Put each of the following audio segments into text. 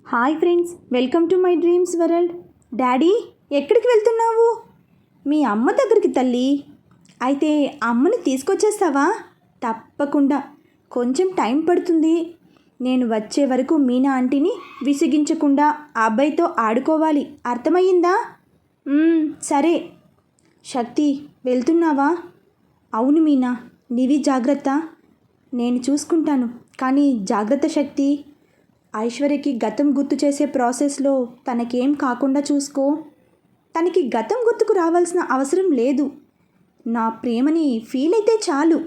Hi friends, welcome to my dreams world. Daddy, ఎక్కడికి వెళ్తున్నావు? మీ అమ్మ దగ్గరికి తల్లి. అయితే అమ్మని తీసుకొచ్చేస్తావా? తప్పకుండా. కొంచెం టైం పడుతుంది. నేను వచ్చే వరకు మీనా ఆంటీని విసిగించకుండా అబ్బాయితో ఆడుకోవాలి. అర్థమయ్యిందా? సరే. శక్తి, వెళ్తున్నావా? అవును మీనా, నీవి జాగ్రత్త. నేను చూసుకుంటాను, కానీ జాగ్రత్త శక్తి. ఐశ్వర్యకి గతం గుర్తు చేసే ప్రాసెస్లో తనకేం కాకుండా చూసుకో. తనకి గతం గుర్తుకు రావాల్సిన అవసరం లేదు. నా ప్రేమని ఫీల్ అయితే చాలు.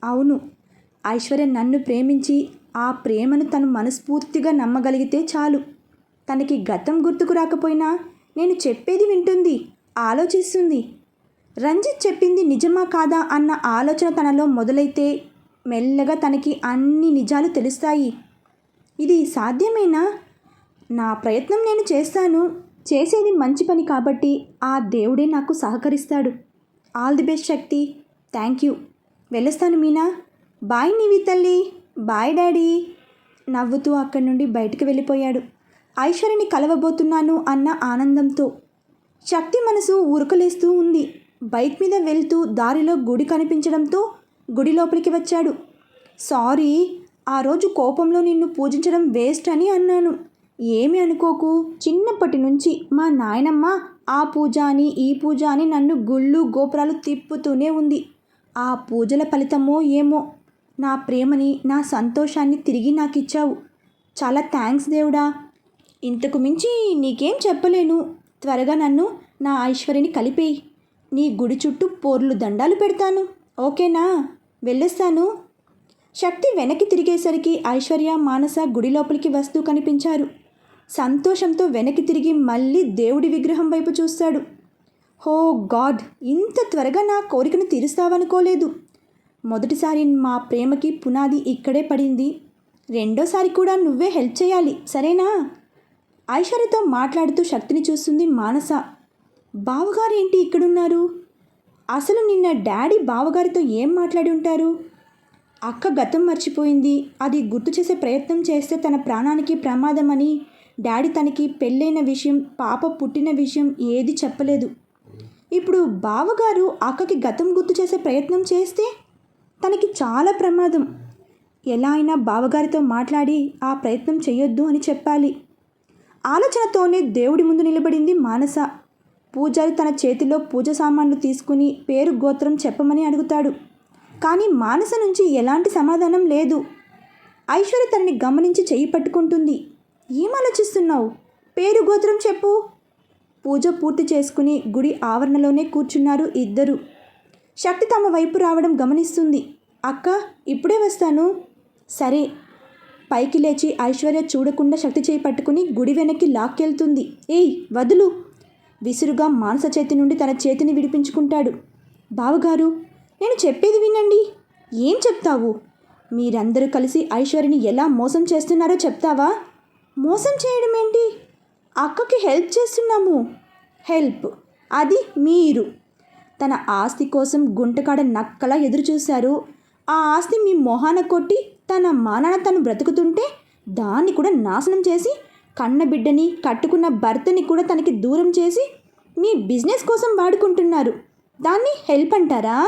అవును, ఐశ్వర్య నన్ను ప్రేమించి ఆ ప్రేమను తను మనస్ఫూర్తిగా నమ్మగలిగితే చాలు. తనకి గతం గుర్తుకు రాకపోయినా నేను చెప్పేది వింటుంది, ఆలోచిస్తుంది. రంజిత్ చెప్పింది నిజమా కాదా అన్న ఆలోచన తనలో మొదలైతే మెల్లగా తనకి అన్ని నిజాలు తెలుస్తాయి. ఇది సాధ్యమేనా? నా ప్రయత్నం నేను చేస్తాను. చేసేది మంచి పని కాబట్టి ఆ దేవుడే నాకు సహకరిస్తాడు. All the best Shakti. Thank you. వెళ్ళొస్తాను మీనా. బాయ్ నీవి తల్లి. Bye daddy. నవ్వుతూ అక్కడి నుండి బయటకు వెళ్ళిపోయాడు. ఐశ్వర్యని కలవబోతున్నాను అన్న ఆనందంతో. శక్తి మనసు ఉరకలేస్తూ ఉంది. బైక్ మీద వెళ్తూ దారిలో గుడి కనిపించడంతో గుడి లోపలికి వచ్చాడు. సారీ, ఆ రోజు కోపంలో నిన్ను పూజించడం వేస్ట్ అని అన్నాను. ఏమి అనుకోకు. చిన్నప్పటి నుంచి మా నాయనమ్మ ఆ పూజ అని ఈ పూజ అని నన్ను గుళ్ళు గోపురాలు తిప్పుతూనే ఉంది. ఆ పూజల ఫలితమో ఏమో నా ప్రేమని, నా సంతోషాన్ని తిరిగి నాకు ఇచ్చావు. చాలా థ్యాంక్స్ దేవుడా. ఇంతకు మించి నీకేం చెప్పలేను. త్వరగా నన్ను నా ఐశ్వర్యని కలిపేయి. నీ గుడి చుట్టూ పోర్లు దండాలు పెడతాను. ఓకేనా? వెళ్ళొస్తాను. శక్తి వెనక్కి తిరిగేసరికి ఐశ్వర్య, మానస గుడి లోపలికి వస్తూ కనిపించారు. సంతోషంతో వెనక్కి తిరిగి మళ్ళీ దేవుడి విగ్రహం వైపు చూస్తాడు. హో గాడ్, ఇంత త్వరగా నా కోరికను తీరుస్తావనుకోలేదు. మొదటిసారి మా ప్రేమకి పునాది ఇక్కడే పడింది. రెండోసారి కూడా నువ్వే హెల్ప్ చేయాలి, సరేనా? ఐశ్వర్యతో మాట్లాడుతూ శక్తిని చూస్తుంది మానస. బావగారు ఏంటి ఇక్కడున్నారు? అసలు నిన్న డాడీ బావగారితో ఏం మాట్లాడి ఉంటారు? అక్క గతం మర్చిపోయింది, అది గుర్తు చేసే ప్రయత్నం చేస్తే తన ప్రాణానికి ప్రమాదమని డాడీ తనకి పెళ్ళైన విషయం, పాప పుట్టిన విషయం ఏది చెప్పలేదు. ఇప్పుడు బావగారు అక్కకి గతం గుర్తు చేసే ప్రయత్నం చేస్తే తనకి చాలా ప్రమాదం. ఎలా అయినా బావగారితో మాట్లాడి ఆ ప్రయత్నం చేయొద్దు అని చెప్పాలి. ఆలోచనతోనే దేవుడి ముందు నిలబడింది మానస. పూజారి తన చేతిలో పూజ సామాన్లు తీసుకుని పేరు గోత్రం చెప్పమని అడుగుతాడు. కానీ మానస నుంచి ఎలాంటి సమాధానం లేదు. ఐశ్వర్య తనని గమనించి చెయ్యి పట్టుకుంటుంది. ఏం ఆలోచిస్తున్నావు? పేరు గోత్రం చెప్పు. పూజ పూర్తి చేసుకుని గుడి ఆవరణలోనే కూర్చున్నారు ఇద్దరు. శక్తి తమ వైపు రావడం గమనిస్తుంది. అక్క, ఇప్పుడే వస్తాను. సరే. పైకి లేచి ఐశ్వర్య చూడకుండా శక్తి చేయి పట్టుకుని గుడి వెనక్కి లాక్కెళ్తుంది. ఏయ్ వదులు. విసురుగా మానస చేతి నుండి తన చేతిని విడిపించుకుంటాడు. బావగారు, నేను చెప్పేది వినండి. ఏం చెప్తావు? మీరందరూ కలిసి ఐశ్వర్యని ఎలా మోసం చేస్తున్నారో చెప్తావా? మోసం చేయడం ఏంటి? అక్కకి హెల్ప్ చేస్తున్నాము. హెల్ప్? అది మీరు. తన ఆస్తి కోసం గుంటకాడ నక్కలా ఎదురుచూశారు. ఆ ఆస్తి మీ మొహాన కొట్టి తన మానాన తను బ్రతుకుతుంటే దాన్ని కూడా నాశనం చేసి, కన్న బిడ్డని, కట్టుకున్న భర్తని కూడా తనకి దూరం చేసి మీ బిజినెస్ కోసం వాడుకుంటున్నారు. దాన్ని హెల్ప్ అంటారా?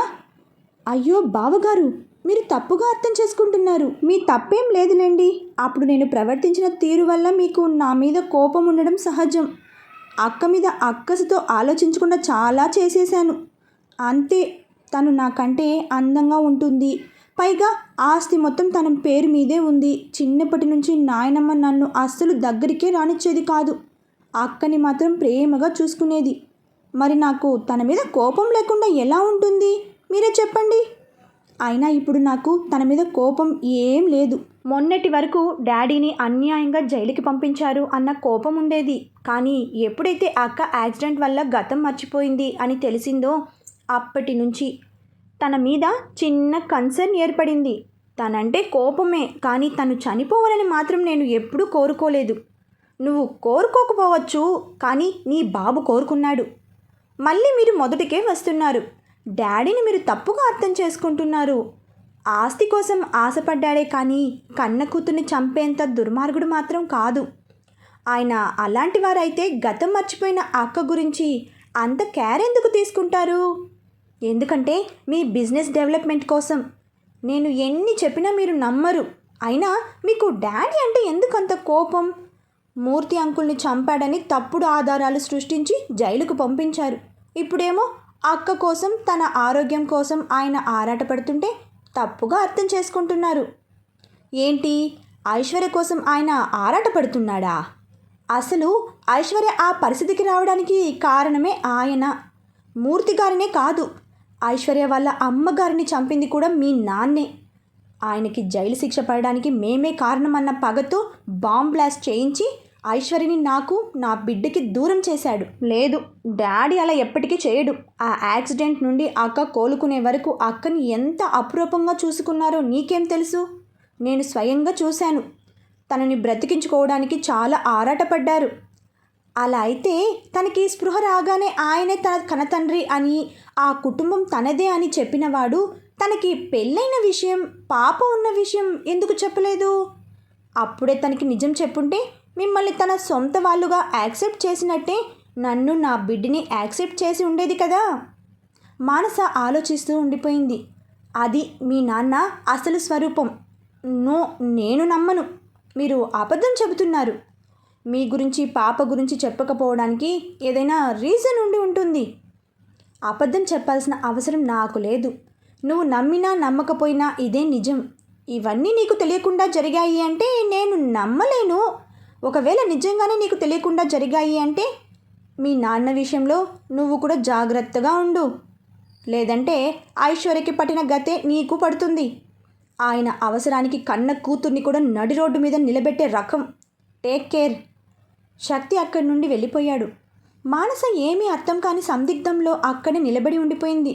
అయ్యో బావగారు, మీరు తప్పుగా అర్థం చేసుకుంటున్నారు. మీ తప్పేం లేదులేండి. అప్పుడు నేను ప్రవర్తించిన తీరు వల్ల మీకు నా మీద కోపం ఉండడం సహజం. అక్క మీద అక్కసుతో ఆలోచించకుండా చాలా చేసేశాను. అంతే. తను నాకంటే అందంగా ఉంటుంది. పైగా ఆస్తి మొత్తం తన పేరు మీదే ఉంది. చిన్నప్పటి నుంచి నాయనమ్మ నన్ను అస్సలు దగ్గరికే రానిచ్చేది కాదు. అక్కని మాత్రం ప్రేమగా చూసుకునేది. మరి నాకు తన మీద కోపం లేకుండా ఎలా ఉంటుంది? మీరే చెప్పండి. అయినా ఇప్పుడు నాకు తన మీద కోపం ఏం లేదు. మొన్నటి వరకు డాడీని అన్యాయంగా జైలుకి పంపించారు అన్న కోపం ఉండేది. కానీ ఎప్పుడైతే అక్క యాక్సిడెంట్ వల్ల గతం మర్చిపోయింది అని తెలిసిందో అప్పటి నుంచి తన మీద చిన్న కన్సర్న్ ఏర్పడింది. తనంటే కోపమే, కానీ తను చనిపోవాలని మాత్రం నేను ఎప్పుడూ కోరుకోలేదు. నువ్వు కోరుకోకపోవచ్చు, కానీ నీ బాబు కోరుకున్నాడు. మళ్ళీ మీరు మొదటికే వస్తున్నారు. డాడీని మీరు తప్పుగా అర్థం చేసుకుంటున్నారు. ఆస్తి కోసం ఆశపడ్డాడే కానీ కన్న కూతుర్ని చంపేంత దుర్మార్గుడు మాత్రం కాదు. ఆయన అలాంటి వారైతే గతం మర్చిపోయిన అక్క గురించి అంత కేర్ ఎందుకు తీసుకుంటారు? ఎందుకంటే మీ బిజినెస్ డెవలప్మెంట్ కోసం. నేను ఎన్ని చెప్పినా మీరు నమ్మరు. అయినా మీకు డాడీ అంటే ఎందుకు అంత కోపం? మూర్తి అంకుల్ని చంపాడని తప్పుడు ఆధారాలు సృష్టించి జైలుకు పంపించారు. ఇప్పుడేమో అక్క కోసం, తన ఆరోగ్యం కోసం ఆయన ఆరాటపడుతుంటే తప్పుగా అర్థం చేసుకుంటున్నారు. ఏంటి, ఐశ్వర్య కోసం ఆయన ఆరాటపడుతున్నాడా? అసలు ఐశ్వర్య ఆ పరిస్థితికి రావడానికి కారణమే ఆయన. మూర్తి గారినే కాదు, ఐశ్వర్య వాళ్ళ అమ్మగారిని చంపింది కూడా మీ నాన్నే. ఆయనకి జైలు శిక్ష పడడానికి మేమే కారణమన్న పగతో బాంబ్ బ్లాస్ట్ చేయించి ఐశ్వర్యని నాకు, నా బిడ్డకి దూరం చేశాడు. లేదు, డాడీ అలా ఎప్పటికీ చేయడు. ఆ యాక్సిడెంట్ నుండి అక్క కోలుకునే వరకు అక్కని ఎంత అపురూపంగా చూసుకున్నారో నీకేం తెలుసు? నేను స్వయంగా చూశాను. తనని బ్రతికించుకోవడానికి చాలా ఆరాటపడ్డారు. అలా అయితే తనకి స్పృహ రాగానే ఆయనే తన కనతండ్రి అని, ఆ కుటుంబం తనదే అని చెప్పినవాడు తనకి పెళ్ళైన విషయం, పాప ఉన్న విషయం ఎందుకు చెప్పలేదు? అప్పుడే తనకి నిజం చెప్పుంటే మిమ్మల్ని తన సొంత వాళ్ళుగా యాక్సెప్ట్ చేసినట్టే నన్ను, నా బిడ్డని యాక్సెప్ట్ చేసి ఉండేది కదా. మానస ఆలోచిస్తూ ఉండిపోయింది. అది మీ నాన్న అసలు స్వరూపం. నో, నేను నమ్మను. మీరు అబద్ధం చెబుతున్నారు. మీ గురించి, పాప గురించి చెప్పకపోవడానికి ఏదైనా రీజన్ ఉండి ఉంటుంది. అబద్ధం చెప్పాల్సిన అవసరం నాకు లేదు. నువ్వు నమ్మినా నమ్మకపోయినా ఇదే నిజం. ఇవన్నీ నీకు తెలియకుండా జరిగాయి అంటే నేను నమ్మలేను. ఒకవేళ నిజంగానే నీకు తెలియకుండా జరిగాయి అంటే మీ నాన్న విషయంలో నువ్వు కూడా జాగ్రత్తగా ఉండు. లేదంటే ఐశ్వర్యకి పట్టిన గతే నీకు పడుతుంది. ఆయన అవసరానికి కన్న కూతుర్ని కూడా నడి రోడ్డు మీద నిలబెట్టే రకం. Take care. శక్తి అక్కడి నుండి వెళ్ళిపోయాడు. మానస ఏమీ అర్థం కాని సందిగ్ధంలో అక్కడే నిలబడి ఉండిపోయింది.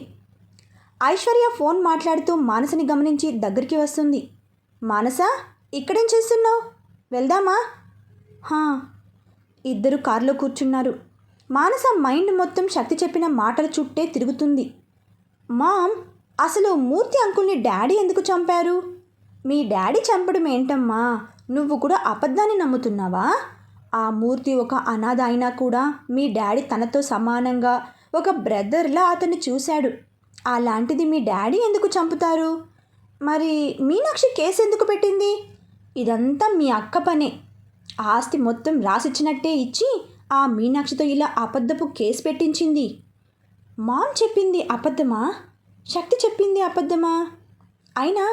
ఐశ్వర్య ఫోన్ మాట్లాడుతూ మానసని గమనించి దగ్గరికి వస్తుంది. మానస, ఇక్కడేం చేస్తున్నావు? వెళ్దామా? హా. ఇద్దరు కారులో కూర్చున్నారు. మానస మైండ్ మొత్తం శక్తి చెప్పిన మాటల చుట్టే తిరుగుతుంది. మామ్, అసలు మూర్తి అంకుల్ని డాడీ ఎందుకు చంపారు? మీ డాడీ చంపడం ఏంటమ్మా? నువ్వు కూడా అబద్ధాన్ని నమ్ముతున్నావా? ఆ మూర్తి ఒక అనాథ అయినా కూడా మీ డాడీ తనతో సమానంగా ఒక బ్రదర్లా అతన్ని చూశాడు. అలాంటిది మీ డాడీ ఎందుకు చంపుతారు? మరి మీనాక్షి కేసు ఎందుకు పెట్టింది? ఇదంతా మీ అక్క పనే. ఆస్తి మొత్తం రాసిచ్చినట్టే ఇచ్చి ఆ మీనాక్షితో ఇలా అబద్ధపు కేసు పెట్టించింది. మామ్ చెప్పింది అబద్ధమా? శక్తి చెప్పింది అబద్ధమా? అయినా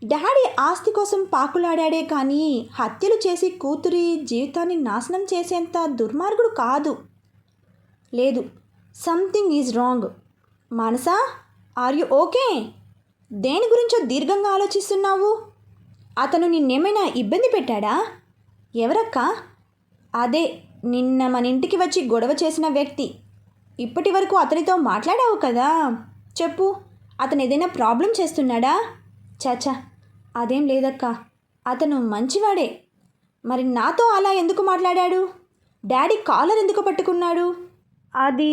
డాడీ ఆస్తి కోసం పాకులాడాడే కానీ హత్యలు చేసి కూతురి జీవితాన్ని నాశనం చేసేంత దుర్మార్గుడు కాదు. లేదు, something is wrong. Manasa, are you okay? దేని గురించో దీర్ఘంగా ఆలోచిస్తున్నావు? అతను నిన్నేమైనా ఇబ్బంది పెట్టాడా? ఎవరక్క? అదే, నిన్న మన ఇంటికి వచ్చి గొడవ చేసిన వ్యక్తి. ఇప్పటి వరకు అతనితో మాట్లాడావు కదా, చెప్పు. అతను ఏదైనా ప్రాబ్లం చేస్తున్నాడా? చాచా, అదేం లేదక్క. అతను మంచివాడే. మరి నాతో అలా ఎందుకు మాట్లాడాడు? డాడీ కాలర్ ఎందుకు పట్టుకున్నాడు? అది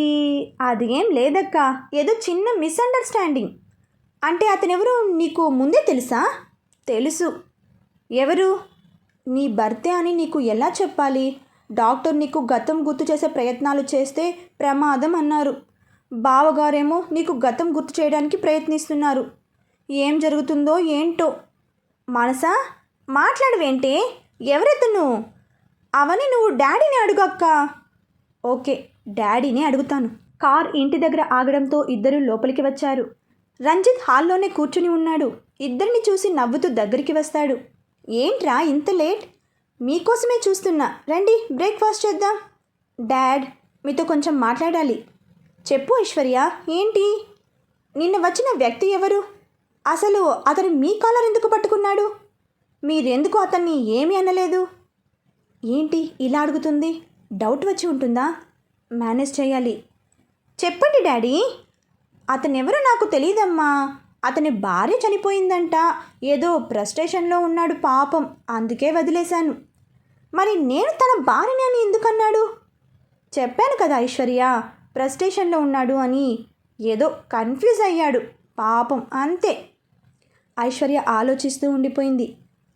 ఏం లేదక్క. ఏదో చిన్న మిస్అండర్స్టాండింగ్. అంటే అతనెవరో నీకు ముందే తెలుసా? తెలుసు. ఎవరు? నీ భర్తే అని నీకు ఎలా చెప్పాలి? డాక్టర్ నీకు గతం గుర్తు చేసే ప్రయత్నాలు చేస్తే ప్రమాదం అన్నారు. బావగారేమో నీకు గతం గుర్తు చేయడానికి ప్రయత్నిస్తున్నారు. ఏం జరుగుతుందో ఏంటో. మనసా, మాట్లాడవేంటే? ఎవరెతను? అవని నువ్వు డాడీని అడుగక్క. ఓకే, డాడీనే అడుగుతాను. కార్ ఇంటి దగ్గర ఆగడంతో ఇద్దరు లోపలికి వచ్చారు. రంజిత్ హాల్లోనే కూర్చుని ఉన్నాడు. ఇద్దరిని చూసి నవ్వుతూ దగ్గరికి వస్తాడు. ఏంట్రా ఇంత లేట్? మీకోసమే చూస్తున్నా. రండి, బ్రేక్ఫాస్ట్ చేద్దాం. డాడ్, మీతో కొంచెం మాట్లాడాలి. చెప్పు ఐశ్వర్య, ఏంటి? నిన్న వచ్చిన వ్యక్తి ఎవరు? అసలు అతను మీ కాలర్ ఎందుకు పట్టుకున్నాడు? మీరెందుకు అతన్ని ఏమీ అనలేదు? ఏంటి ఇలా అడుగుతుంది? డౌట్ వచ్చి ఉంటుందా? మేనేజ్ చేయాలి. చెప్పండి డాడీ. అతనెవరో నాకు తెలియదమ్మా. అతని భార్య చనిపోయిందంట. ఏదో ఫ్రస్ట్రేషన్లో ఉన్నాడు పాపం, అందుకే వదిలేశాను. మరి నేను తన భార్యని అని ఎందుకన్నాడు? చెప్పాను కదా ఐశ్వర్య, ఫ్రస్ట్రేషన్లో ఉన్నాడు అని. ఏదో కన్ఫ్యూజ్ అయ్యాడు పాపం, అంతే. ఐశ్వర్య ఆలోచిస్తూ ఉండిపోయింది.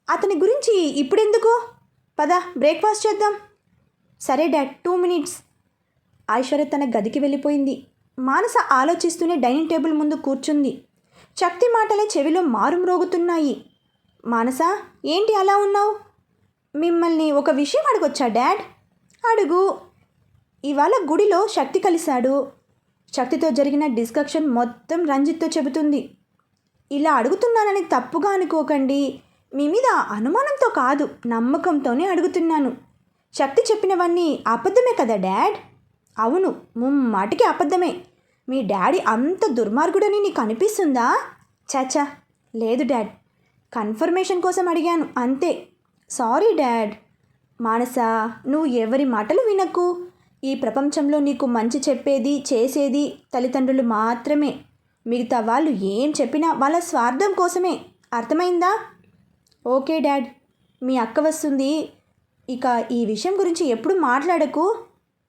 అతని గురించి ఇప్పుడెందుకు? పద, బ్రేక్ఫాస్ట్ చేద్దాం. సరే డాడ్, 2 మినిట్స్. ఐశ్వర్య తన గదికి వెళ్ళిపోయింది. మానస ఆలోచిస్తూనే డైనింగ్ టేబుల్ ముందు కూర్చుంది. శక్తి మాటలే చెవిలో మారుమ్రోగుతున్నాయి. మానస, ఏంటి అలా ఉన్నావు? మిమ్మల్ని ఒక విషయం అడగొచ్చా డాడ్? అడుగు. ఇవాళ గుడిలో శక్తి కలిశాడు. శక్తితో జరిగిన డిస్కషన్ మొత్తం రంజిత్తో చెబుతుంది. ఇలా అడుగుతున్నానని తప్పుగా అనుకోకండి. మీ మీద అనుమానంతో కాదు, నమ్మకంతోనే అడుగుతున్నాను. శక్తి చెప్పినవన్నీ అబద్ధమే కదా డాడ్? అవును, ముమ్మాటికి అబద్ధమే. మీ డాడీ అంత దుర్మార్గుడని నీకు అనిపిస్తుందా? చాచా, లేదు డాడ్. కన్ఫర్మేషన్ కోసం అడిగాను అంతే. Sorry dad. మానస, నువ్వు ఎవరి మాటలు వినకు. ఈ ప్రపంచంలో నీకు మంచి చెప్పేది చేసేది తల్లిదండ్రులు మాత్రమే. మిగతా వాళ్ళు ఏం చెప్పినా వాళ్ళ స్వార్థం కోసమే. అర్థమైందా? Okay dad. మీ అక్క వస్తుంది. ఇక ఈ విషయం గురించి ఎప్పుడు మాట్లాడకు.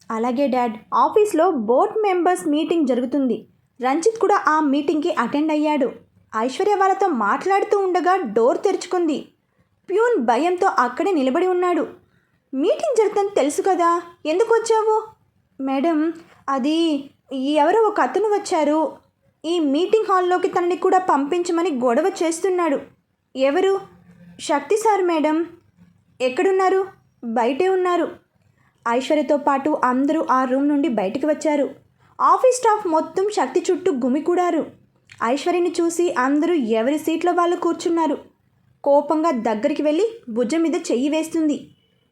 అలాగే డాడ్. ఆఫీస్లో బోర్డ్ మెంబర్స్ మీటింగ్ జరుగుతుంది. రంజిత్ కూడా ఆ మీటింగ్కి అటెండ్ అయ్యాడు. ఐశ్వర్య వాళ్ళతో మాట్లాడుతూ ఉండగా డోర్ తెరుచుకుంది. ప్యూన్ భయంతో అక్కడే నిలబడి ఉన్నాడు. మీటింగ్ జరుగుతుందని తెలుసు కదా, ఎందుకు వచ్చావు? మేడం, అది ఎవరో ఒక అతను వచ్చారు. ఈ మీటింగ్ హాల్లోకి తనని కూడా పంపించమని గొడవ చేస్తున్నాడు. ఎవరు? శక్తి సార్ మేడం. ఎక్కడున్నారు? బయటే ఉన్నారు. ఐశ్వర్యతో పాటు అందరూ ఆ రూమ్ నుండి బయటికి వచ్చారు. ఆఫీస్ స్టాఫ్ మొత్తం శక్తి చుట్టూ గుమికూడారు. ఐశ్వర్యని చూసి అందరూ ఎవరి సీట్లో వాళ్ళు కూర్చున్నారు. కోపంగా దగ్గరికి వెళ్ళి భుజం మీద చెయ్యి వేస్తుంది.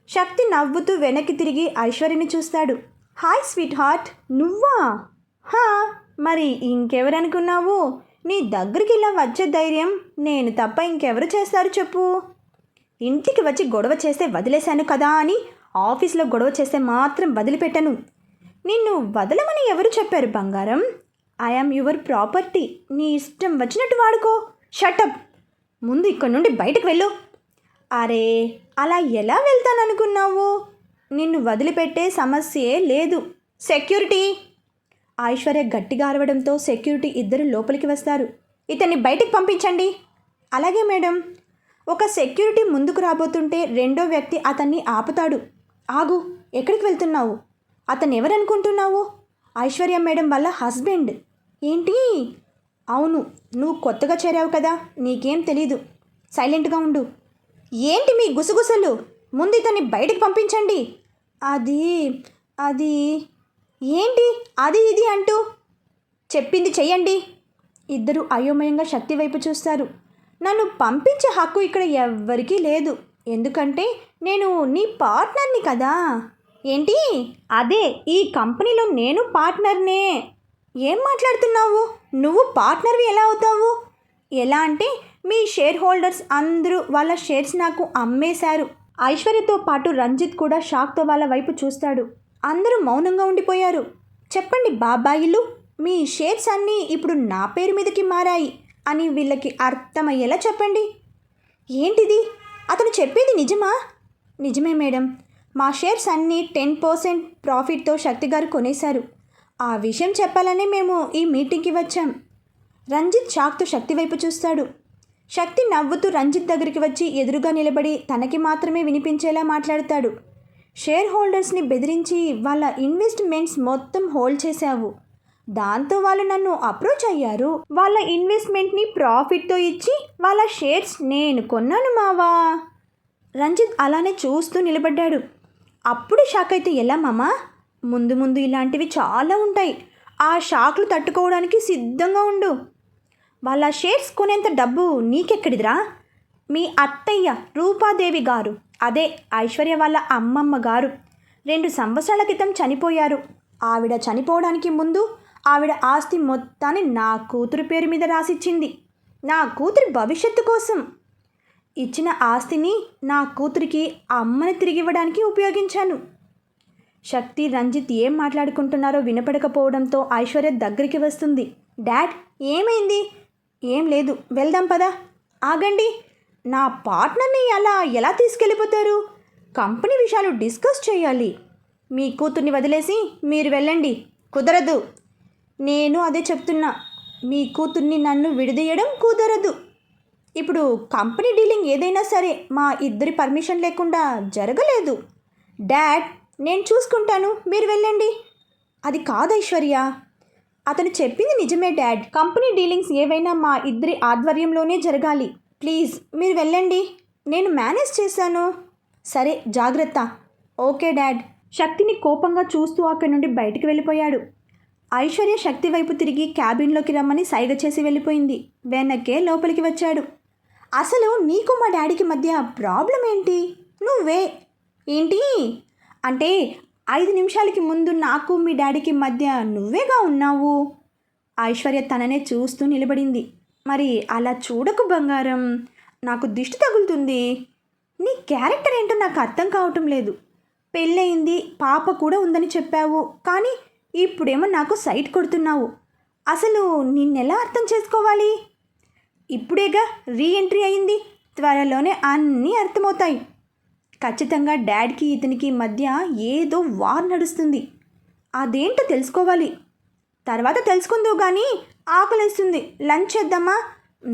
శక్తి నవ్వుతూ వెనక్కి తిరిగి ఐశ్వర్యని చూస్తాడు. హాయ్ స్వీట్ హార్ట్, నువ్వా? హా, మరి ఇంకెవరనుకున్నావు? నీ దగ్గరికి ఇలా వచ్చే ధైర్యం నేను తప్ప ఇంకెవరు చేస్తారు చెప్పు? ఇంటికి వచ్చి గొడవ చేస్తే వదిలేశాను కదా అని ఆఫీస్లో గొడవ చేస్తే మాత్రం వదిలిపెట్టను. నిన్ను వదలమని ఎవరు చెప్పారు బంగారం? I am your property. నీ ఇష్టం వచ్చినట్టు వాడుకో. షటప్. ముందు ఇక్కడి నుండి బయటకు వెళ్ళు. అరే, అలా ఎలా వెళ్తాననుకున్నావు? నిన్ను వదిలిపెట్టే సమస్యే లేదు. సెక్యూరిటీ! ఐశ్వర్య గట్టిగా అరవడంతో సెక్యూరిటీ ఇద్దరు లోపలికి వస్తారు. ఇతన్ని బయటికి పంపించండి. అలాగే మేడం. ఒక సెక్యూరిటీ ముందుకు రాబోతుంటే రెండో వ్యక్తి అతన్ని ఆపుతాడు. ఆగు, ఎక్కడికి వెళ్తున్నావు? అతను ఎవరనుకుంటున్నావు? ఐశ్వర్య మేడం వాళ్ళ హస్బెండ్. ఏంటి? అవును, నువ్వు కొత్తగా చేరావు కదా, నీకేం తెలీదు. సైలెంట్గా ఉండు. ఏంటి మీ గుసగుసలు? ముందు ఇతన్ని బయటికి పంపించండి. అది ఏంటి అది ఇది అంటూ? చెప్పింది చెయ్యండి. ఇద్దరు అయోమయంగా శక్తి వైపు చూస్తారు. నన్ను పంపించే హక్కు ఇక్కడ ఎవ్వరికీ లేదు. ఎందుకంటే నేను నీ పార్ట్నర్ని కదా. ఏంటి? అదే, ఈ కంపెనీలో నేను పార్ట్నర్నే. ఏం మాట్లాడుతున్నావు? నువ్వు పార్ట్నర్వి ఎలా అవుతావు? ఎలా అంటే మీ షేర్ హోల్డర్స్ అందరూ వాళ్ళ షేర్స్ నాకు అమ్మేశారు. ఐశ్వర్యతో పాటు రంజిత్ కూడా షాక్తో వాళ్ళ వైపు చూస్తాడు. అందరూ మౌనంగా ఉండిపోయారు. చెప్పండి బాబాయిలు, మీ షేర్స్ అన్నీ ఇప్పుడు నా పేరు మీదకి మారాయి అని వీళ్ళకి అర్థమయ్యేలా చెప్పండి. ఏంటిది? అతను చెప్పేది నిజమా? నిజమే మేడం. మా షేర్స్ అన్నీ 10% ప్రాఫిట్తో శక్తి గారు కొనేశారు. ఆ విషయం చెప్పాలనే మేము ఈ మీటింగ్కి వచ్చాం. రంజిత్ షాక్తో శక్తి వైపు చూస్తాడు. శక్తి నవ్వుతూ రంజిత్ దగ్గరికి వచ్చి ఎదురుగా నిలబడి తనకి మాత్రమే వినిపించేలా మాట్లాడతాడు. షేర్ హోల్డర్స్ని బెదిరించి వాళ్ళ ఇన్వెస్ట్మెంట్స్ మొత్తం హోల్డ్ చేశావు. దాంతో వాళ్ళు నన్ను అప్రోచ్ అయ్యారు. వాళ్ళ ఇన్వెస్ట్మెంట్ని ప్రాఫిట్తో ఇచ్చి వాళ్ళ షేర్స్ నేను కొన్నాను మావా. రంజిత్ అలానే చూస్తూ నిలబడ్డాడు. అప్పుడు షాక్ అయితే ఎలా మామా? ముందు ముందు ఇలాంటివి చాలా ఉంటాయి. ఆ షాక్లు తట్టుకోవడానికి సిద్ధంగా ఉండు. వాళ్ళ షేర్స్ కొనేంత డబ్బు నీకెక్కడిదిరా? మీ అత్తయ్య రూపాదేవి గారు, అదే ఐశ్వర్య వాళ్ళ అమ్మమ్మ గారు 2 సంవత్సరాల క్రితం చనిపోయారు. ఆవిడ చనిపోవడానికి ముందు ఆవిడ ఆస్తి మొత్తాన్ని నా కూతురు పేరు మీద రాసిచ్చింది. నా కూతురి భవిష్యత్తు కోసం. ఇచ్చిన ఆస్తిని నా కూతురికి అమ్మని తిరిగివ్వడానికి ఉపయోగించాను. శక్తి, రంజిత్ ఏం మాట్లాడుకుంటున్నారో వినపడకపోవడంతో ఐశ్వర్య దగ్గరికి వస్తుంది. డాడ్, ఏమైంది? ఏం లేదు, వెళ్దాం పదా. ఆగండి, నా పార్ట్నర్ని అలా ఎలా తీసుకెళ్ళిపోతారు? కంపెనీ విషయాలు డిస్కస్ చేయాలి. మీ కూతుర్ని వదిలేసి మీరు వెళ్ళండి. కుదరదు. నేను అదే చెప్తున్నా. మీ కూతుర్ని నన్ను విడదీయడం కుదరదు. ఇప్పుడు కంపెనీ డీలింగ్ ఏదైనా సరే మా ఇద్దరి పర్మిషన్ లేకుండా జరగలేదు. డాడ్, నేను చూసుకుంటాను, మీరు వెళ్ళండి. అది కాదు ఐశ్వర్య, అతను చెప్పింది నిజమే డాడ్. కంపెనీ డీలింగ్స్ ఏవైనా మా ఇద్దరి ఆధ్వర్యంలోనే జరగాలి. ప్లీజ్ మీరు వెళ్ళండి, నేను మేనేజ్ చేశాను. సరే జాగ్రత్త. Okay dad. శక్తిని కోపంగా చూస్తూ అక్కడి నుండి బయటికి వెళ్ళిపోయాడు. ఐశ్వర్య శక్తి వైపు తిరిగి క్యాబిన్లోకి రమ్మని సైగ చేసి వెళ్ళిపోయింది. వెనక్కే లోపలికి వచ్చాడు. అసలు నీకు మా డాడీకి మధ్య ప్రాబ్లం ఏంటి? నువ్వే ఏంటి అంటే 5 నిమిషాలకి ముందు నాకు మీ డాడీకి మధ్య నువ్వేగా ఉన్నావు. ఐశ్వర్య తననే చూస్తూ నిలబడింది. మరి అలా చూడకు బంగారం, నాకు దిష్టి తగులుతుంది. నీ క్యారెక్టర్ ఏంటో నాకు అర్థం కావటం లేదు. పెళ్ళయింది, పాప కూడా ఉందని చెప్పావు, కానీ ఇప్పుడేమో నాకు సైట్ కొడుతున్నావు. అసలు నిన్నెలా అర్థం చేసుకోవాలి? ఇప్పుడేగా రీఎంట్రీ అయింది, త్వరలోనే అన్నీ అర్థమవుతాయి. ఖచ్చితంగా డాడ్కి ఇతనికి మధ్య ఏదో వార్ నడుస్తుంది. అదేంటో తెలుసుకోవాలి. తర్వాత తెలుసుకుందువు కానీ ఆకలేస్తుంది, లంచ్ చేద్దామా?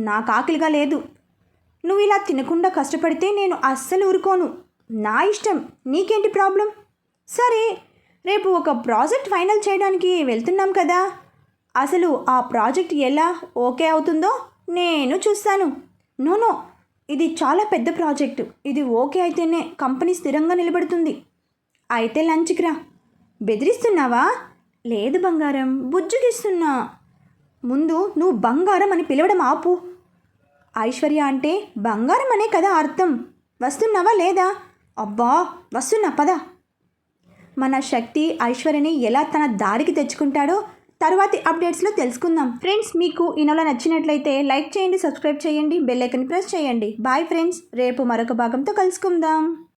నాకు ఆకలిగా లేదు. నువ్వు ఇలా తినకుండా కష్టపడితే నేను అస్సలు ఊరుకోను. నా ఇష్టం, నీకేంటి ప్రాబ్లం? సరే, రేపు ఒక ప్రాజెక్ట్ ఫైనల్ చేయడానికి వెళ్తున్నాం కదా, అసలు ఆ ప్రాజెక్ట్ ఎలా ఓకే అవుతుందో నేను చూస్తాను. నో, ఇది చాలా పెద్ద ప్రాజెక్టు. ఇది ఓకే అయితేనే కంపెనీ స్థిరంగా నిలబడుతుంది. అయితే లంచ్కి రా. బెదిరిస్తున్నావా? లేదు బంగారం, బుజ్జుగిస్తున్నా. ముందు నువ్వు బంగారం అని పిలవడం ఆపు. ఐశ్వర్య అంటే బంగారం అనే కదా అర్థం. వస్తున్నావా లేదా? అబ్బా వస్తున్నా, పద. మన శక్తి ఐశ్వర్యని ఎలా తన దారికి తెచ్చుకుంటాడో తర్వాతి అప్డేట్స్లో తెలుసుకుందాం. ఫ్రెండ్స్, మీకు ఈ నవల నచ్చినట్లయితే లైక్ చేయండి, సబ్స్క్రైబ్ చేయండి, బెల్ ఐకాన్ ప్రెస్ చేయండి. బాయ్ ఫ్రెండ్స్, రేపు మరొక భాగంతో కలుసుకుందాం.